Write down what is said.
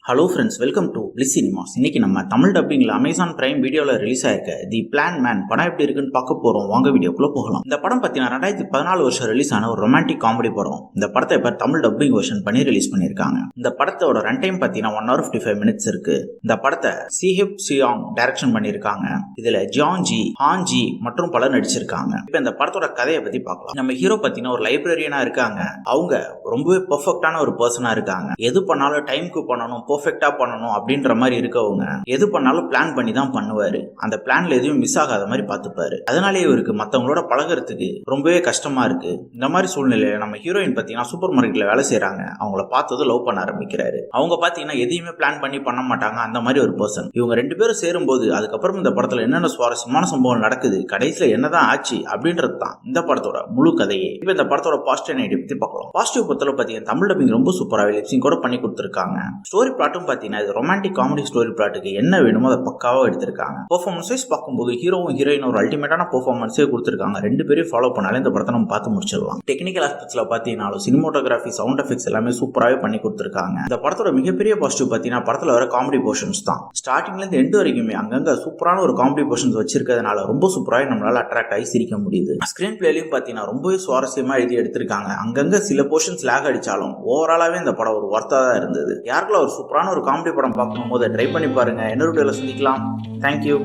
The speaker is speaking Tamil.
Hello friends, welcome to bliss cinemas. இன்னைக்கு நம்ம தமிழ் டப்பிங்ல அமேசான் பிரைம் வீடியோல ரிலீஸ் ஆயிருக்க தி பிளான் மேன் படம் எப்படி இருக்குன்னு பார்க்க போறோம். வாங்க வீடியோக்குள்ள போகலாம். இந்த படம் பார்த்தீங்கன்னா 2014 வருஷம் ரிலீஸ் ஆன ஒரு ரொமான்டிக் காமெடி படம். இந்த படத்தை இப்ப தமிழ் டப்பிங் வெர்ஷன் பண்ணி ரிலீஸ் பண்ணிருக்காங்க. இந்த படத்தோட ரன் டைம் பார்த்தீங்கன்னா 1 hour 55 minutes இருக்கு. இந்த படத்தை சிஹிப் சியாங் டைரக்ஷன் பண்ணிருக்காங்க. இதுல ஜியாங் ஜி, ஹான் ஜி மற்றும் பலர் நடிச்சிருக்காங்க. இப்ப இந்த படத்தோட கதையை பத்தி பார்க்கலாம். நம்ம ஹீரோ பார்த்தீங்கன்னா ஒரு லைப்ரரியனா இருக்காங்க. அவங்க ரொம்பவே பெர்ஃபெக்ட்டான ஒரு பர்சனா இருக்காங்க. எது பண்ணாலும் டைம்க்கு பண்ணணும், பெர்ஃபெக்ட்டா பண்ணணும் அப்படின்ற மாதிரி இருக்கவங்க எது பண்ணாலும் பிளான் பண்ணி தான் பண்ணுவாரு. அந்த பிளான்ல எதுவும் மிஸ் ஆகாத மாதிரி பார்த்துப்பாரு. அதனாலே இவருக்கு மத்தவங்களோட பழகிறதுக்கு ரொம்பவே கஷ்டமா இருக்கு. இந்த மாதிரி சூழ்நிலையில நம்ம ஹீரோயின் பாத்தீங்கன்னா சூப்பர் மார்க்கெட்ல வேலை செய்யறாங்க. அவங்கள பார்த்ததும் லவ் பண்ண ஆரம்பிக்கிறாரு. அவங்க பாத்தீங்கன்னா எதையுமே பிளான் பண்ணி பண்ண மாட்டாங்க. அந்த மாதிரி ஒரு பர்சன். இவங்க 2 பேரும் சேரும்போது அதுக்கப்புறம் இந்த படத்துல என்னென்ன சுவாரஸ்யமான சம்பவம் நடக்குது, கடைசியில என்னதான் ஆச்சு அப்படின்றது தான் இந்த படத்தோட முழு கதையே. இப்ப இந்த படத்தோட பாசிட்டிவ் நெகட்டிவ் பத்தி பார்க்கலாம். பாசிட்டிவ் பொறுத்தவரை பாத்தீங்கன்னா தமிழ் டப்பிங் ரொம்ப சூப்பரா லிப்சிங் கூட பண்ணி கொடுத்திருக்காங்க. ஸ்டோரி பிளாட்டும் பாத்தீங்கன்னா இது ரொமான்டிக் காமெடி ஸ்டோரி பிளாட்டுக்கு என்ன வேணுமோ அதை பக்காவா எடுத்திருக்காங்க. பெர்ஃபார்மன்ஸ் வைஸ் பார்க்கும்போது ஹீரோவும் ஹீரோயின் ஒரு அல்டிமேட்டான பெர்ஃபார்மன்ஸே கொடுத்திருக்காங்க. 2 பேரையும் ஃபாலோ பண்ணாலே இந்த படத்தை நம்ம பார்த்து முடிச்சிடலாம். டெக்னிக்கல் ஆஸ்பெக்ட்ஸ்ல பாத்தீங்கன்னா சினிமோட்டோகிராஃபி, சவுண்ட் எஃபெக்ட்ஸ் எல்லாமே சூப்பராகவே பண்ணி கொடுத்திருக்காங்க. இந்த படத்தோட மிகப்பெரிய பாசிட்டிவ் பாத்தீங்கன்னா படத்துல வர காமெடி போர்ஷன்ஸ் தான். ஸ்டார்டிங்ல இருந்து எண்ட் வரைக்குமே அங்கங்க சூப்பரான ஒரு காமெடி போர்ஷன்ஸ் வச்சிருக்கிறதுனால ரொம்ப சூப்பராக நம்மளால அட்ராக்ட் ஆகி சிரிக்க முடியுது. ஸ்கிரீன் பிளேலையும் பாத்தீங்கன்னா ரொம்பவே சுவாரஸ்யமா எழுதி எடுத்திருக்காங்க. அங்கங்க சில போர்ஷன்ஸ் லேக் அடிச்சாலும் ஓவராலாவே இந்த படம் ஒரு ஒர்த்தா தான் இருந்தது. யாருக்குள்ள ஒரு சூப்பரான ஒரு காமெடி படம் பார்க்கணும் போது ட்ரை பண்ணி பாருங்க. இன்னொரு வீடியோல சந்திக்கலாம். தேங்க்யூ.